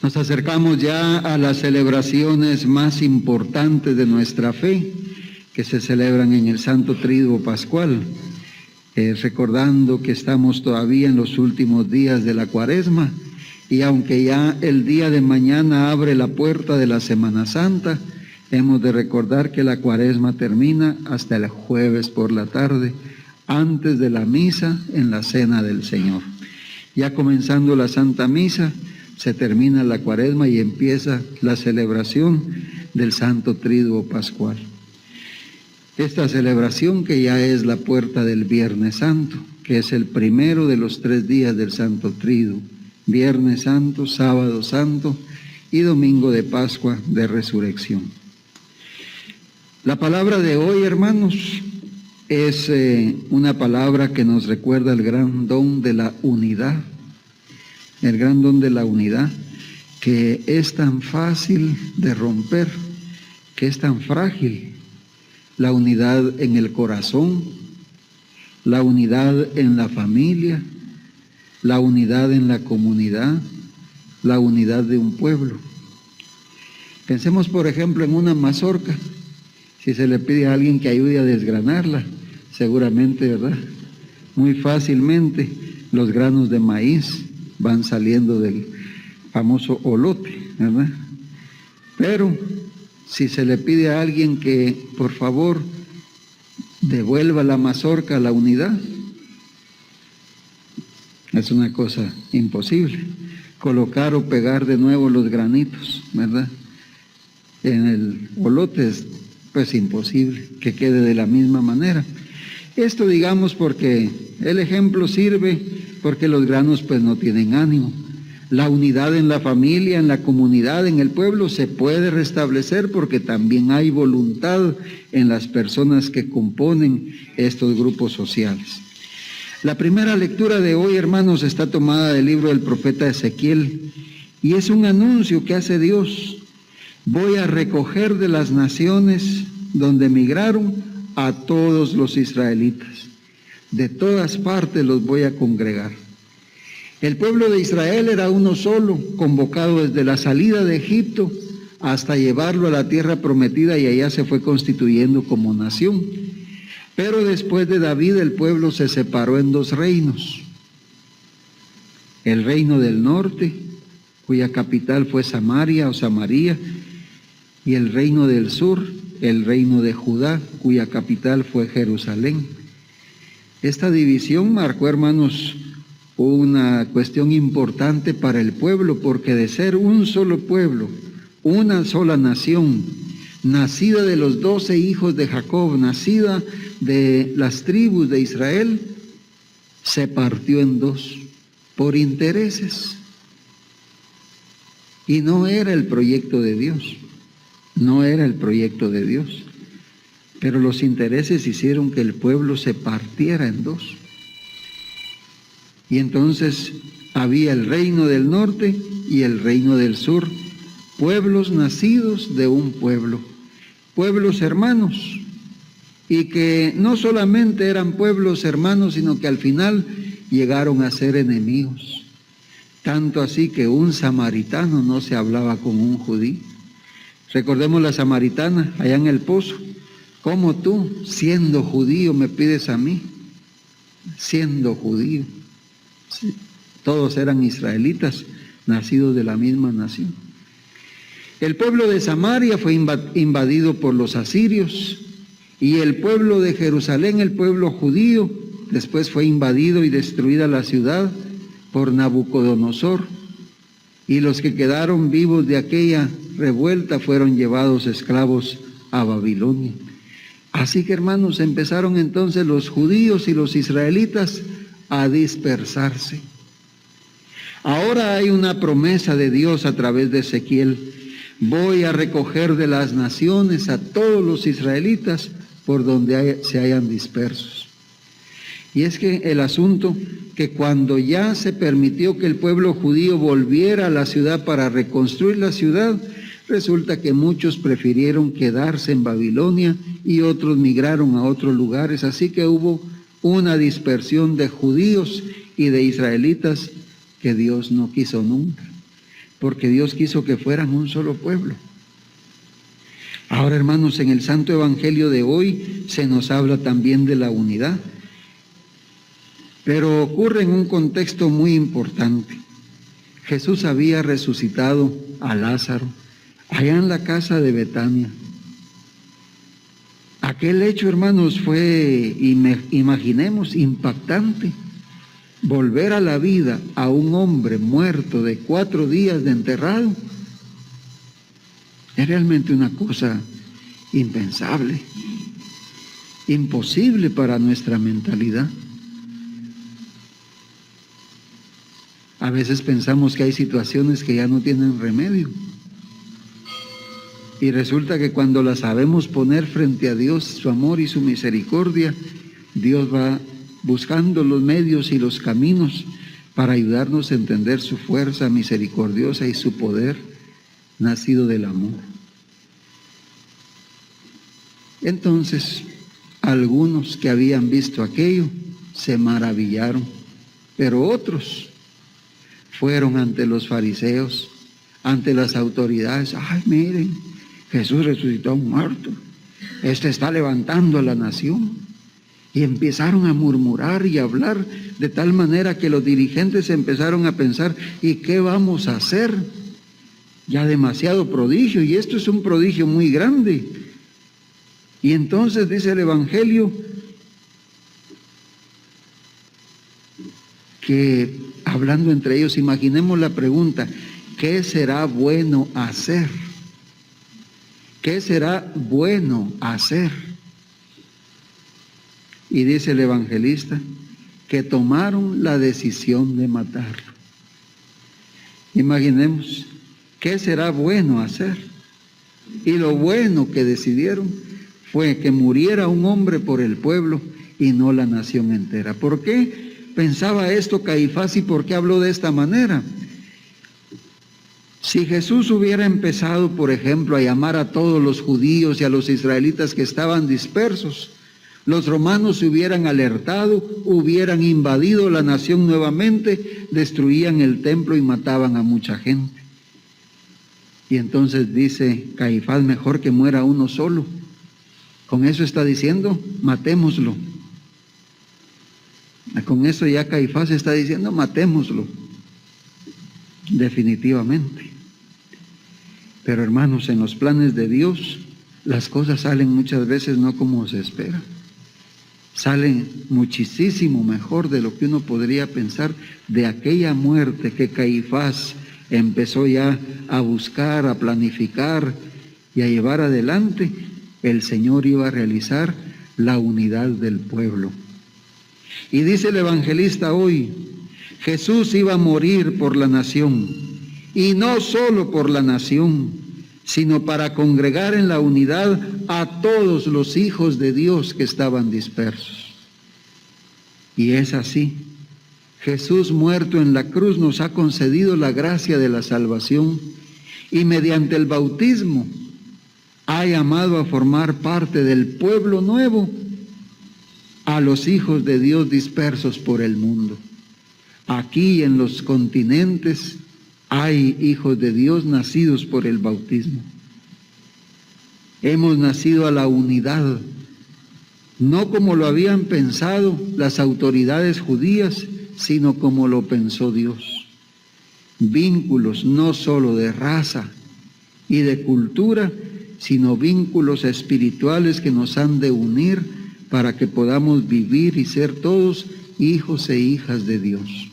Nos acercamos ya a las celebraciones más importantes de nuestra fe, que se celebran en el Santo Triduo Pascual, recordando que estamos todavía en los últimos días de la Cuaresma, y aunque ya el día de mañana abre la puerta de la Semana Santa, hemos de recordar que la Cuaresma termina hasta el jueves por la tarde, antes de la misa en la Cena del Señor. Ya comenzando la Santa Misa, se termina la Cuaresma y empieza la celebración del Santo Triduo Pascual. Esta celebración que ya es la puerta del Viernes Santo, que es el primero de los 3 días del Santo Triduo, Viernes Santo, Sábado Santo y Domingo de Pascua de Resurrección. La palabra de hoy, hermanos, es una palabra que nos recuerda el gran don de la unidad, el gran don de la unidad, que es tan fácil de romper, que es tan frágil. La unidad en el corazón, la unidad en la familia, la unidad en la comunidad, la unidad de un pueblo. Pensemos, por ejemplo, en una mazorca. Si se le pide a alguien que ayude a desgranarla, seguramente, ¿verdad?, muy fácilmente los granos de maíz van saliendo del famoso olote, ¿verdad? Pero si se le pide a alguien que, por favor, devuelva la mazorca a la unidad, es una cosa imposible. Colocar o pegar de nuevo los granitos, ¿verdad?, en el olote es pues imposible que quede de la misma manera. Esto, digamos, porque el ejemplo sirve porque los granos pues no tienen ánimo. La unidad en la familia, en la comunidad, en el pueblo se puede restablecer porque también hay voluntad en las personas que componen estos grupos sociales. La primera lectura de hoy, hermanos, está tomada del libro del profeta Ezequiel y es un anuncio que hace Dios. Voy a recoger de las naciones donde emigraron a todos los israelitas. De todas partes los voy a congregar. El pueblo de Israel era uno solo, convocado desde la salida de Egipto hasta llevarlo a la tierra prometida, y allá se fue constituyendo como nación. Pero después de David el pueblo se separó en 2 reinos. El reino del norte, cuya capital fue Samaria o Samaria, y el reino del sur, el reino de Judá, cuya capital fue Jerusalén. Esta división marcó, hermanos, una cuestión importante para el pueblo, porque de ser un solo pueblo, una sola nación, nacida de los 12 hijos de Jacob, nacida de las tribus de Israel, se partió en 2 por intereses. Y no era el proyecto de Dios, no era el proyecto de Dios, pero los intereses hicieron que el pueblo se partiera en 2. Y entonces había el reino del norte y el reino del sur, pueblos nacidos de un pueblo, pueblos hermanos, y que no solamente eran pueblos hermanos, sino que al final llegaron a ser enemigos. Tanto así que un samaritano no se hablaba con un judío. Recordemos la samaritana allá en el pozo. ¿Cómo tú, siendo judío, me pides a mí? Siendo judío. Sí, todos eran israelitas, nacidos de la misma nación. El pueblo de Samaria fue invadido por los asirios, y el pueblo de Jerusalén, el pueblo judío, después fue invadido y destruida la ciudad por Nabucodonosor, y los que quedaron vivos de aquella revuelta fueron llevados esclavos a Babilonia. Así que, hermanos, empezaron entonces los judíos y los israelitas a dispersarse. Ahora hay una promesa de Dios a través de Ezequiel. Voy a recoger de las naciones a todos los israelitas por donde se hayan dispersos. Y es que el asunto, que cuando ya se permitió que el pueblo judío volviera a la ciudad para reconstruir la ciudad, resulta que muchos prefirieron quedarse en Babilonia y otros migraron a otros lugares. Así que hubo una dispersión de judíos y de israelitas que Dios no quiso nunca. porque Dios quiso que fueran un solo pueblo. Ahora, hermanos, en el Santo Evangelio de hoy se nos habla también de la unidad, pero ocurre en un contexto muy importante. Jesús había resucitado a Lázaro allá en la casa de Betania. Aquel hecho, hermanos, fue, imaginemos, impactante. Volver a la vida a un hombre muerto de 4 días de enterrado es realmente una cosa impensable, imposible para nuestra mentalidad. A veces pensamos que hay situaciones que ya no tienen remedio. Y resulta que cuando las sabemos poner frente a Dios, su amor y su misericordia, Dios va buscando los medios y los caminos para ayudarnos a entender su fuerza misericordiosa y su poder nacido del amor. Entonces, algunos que habían visto aquello se maravillaron, pero otros fueron ante los fariseos, ante las autoridades. ¡Ay, miren! Jesús resucitó a un muerto. Este está levantando a la nación. Y empezaron a murmurar y a hablar de tal manera que los dirigentes empezaron a pensar, ¿y qué vamos a hacer? Ya demasiado prodigio, y esto es un prodigio muy grande. Y entonces dice el Evangelio que, hablando entre ellos, imaginemos la pregunta, ¿qué será bueno hacer? ¿Qué será bueno hacer? Y dice el evangelista que tomaron la decisión de matarlo. Imaginemos, ¿qué será bueno hacer? Y lo bueno que decidieron fue que muriera un hombre por el pueblo y no la nación entera. ¿Por qué pensaba esto Caifás y por qué habló de esta manera? Si Jesús hubiera empezado, por ejemplo, a llamar a todos los judíos y a los israelitas que estaban dispersos, los romanos se hubieran alertado, hubieran invadido la nación nuevamente, destruían el templo y mataban a mucha gente. Y entonces dice Caifás, mejor que muera uno solo. Con eso está diciendo, matémoslo. Con eso ya Caifás está diciendo, matémoslo. Definitivamente. Pero hermanos, en los planes de Dios, las cosas salen muchas veces no como se espera. Salen muchísimo mejor de lo que uno podría pensar. De aquella muerte que Caifás empezó ya a buscar, a planificar y a llevar adelante, el Señor iba a realizar la unidad del pueblo. Y dice el evangelista hoy, Jesús iba a morir por la nación, y no solo por la nación, sino para congregar en la unidad a todos los hijos de Dios que estaban dispersos. Y es así. Jesús muerto en la cruz nos ha concedido la gracia de la salvación y mediante el bautismo ha llamado a formar parte del pueblo nuevo a los hijos de Dios dispersos por el mundo. Aquí en los continentes hay hijos de Dios nacidos por el bautismo. Hemos nacido a la unidad, no como lo habían pensado las autoridades judías, sino como lo pensó Dios. Vínculos no solo de raza y de cultura, sino vínculos espirituales que nos han de unir para que podamos vivir y ser todos hijos e hijas de Dios.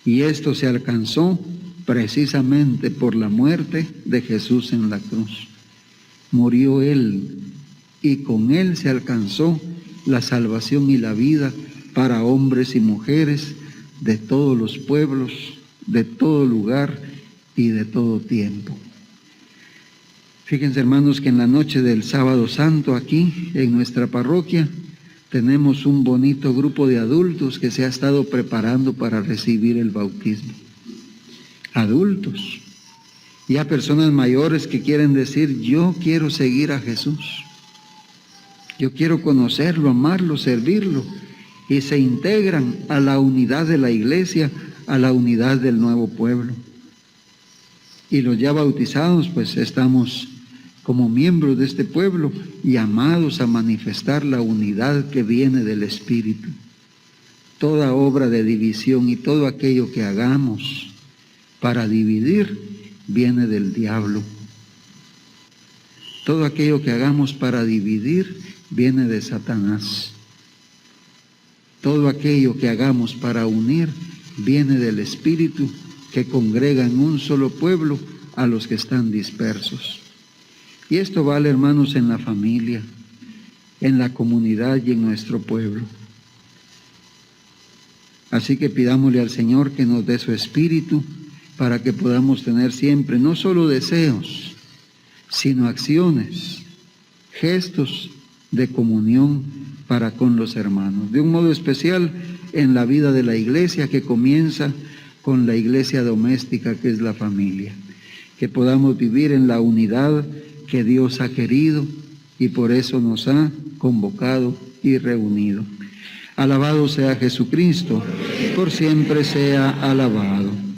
Y esto se alcanzó precisamente por la muerte de Jesús en la cruz. Murió Él y con Él se alcanzó la salvación y la vida para hombres y mujeres de todos los pueblos, de todo lugar y de todo tiempo. Fíjense, hermanos, que en la noche del Sábado Santo aquí en nuestra parroquia tenemos un bonito grupo de adultos que se ha estado preparando para recibir el bautismo. Adultos, ya personas mayores que quieren decir, yo quiero seguir a Jesús, yo quiero conocerlo, amarlo, servirlo, y se integran a la unidad de la iglesia a la unidad del nuevo pueblo. Y los ya bautizados, pues estamos como miembros de este pueblo, llamados a manifestar la unidad que viene del Espíritu. Toda obra de división y todo aquello que hagamos para dividir viene del diablo. Todo aquello que hagamos para dividir viene de Satanás. Todo aquello que hagamos para unir viene del Espíritu, que congrega en un solo pueblo a los que están dispersos. Y esto vale, hermanos, en la familia, en la comunidad y en nuestro pueblo. Así que pidámosle al Señor que nos dé su Espíritu para que podamos tener siempre no solo deseos, sino acciones, gestos de comunión para con los hermanos. De un modo especial en la vida de la iglesia, que comienza con la iglesia doméstica, que es la familia. Que podamos vivir en la unidad que Dios ha querido y por eso nos ha convocado y reunido. Alabado sea Jesucristo, por siempre sea alabado.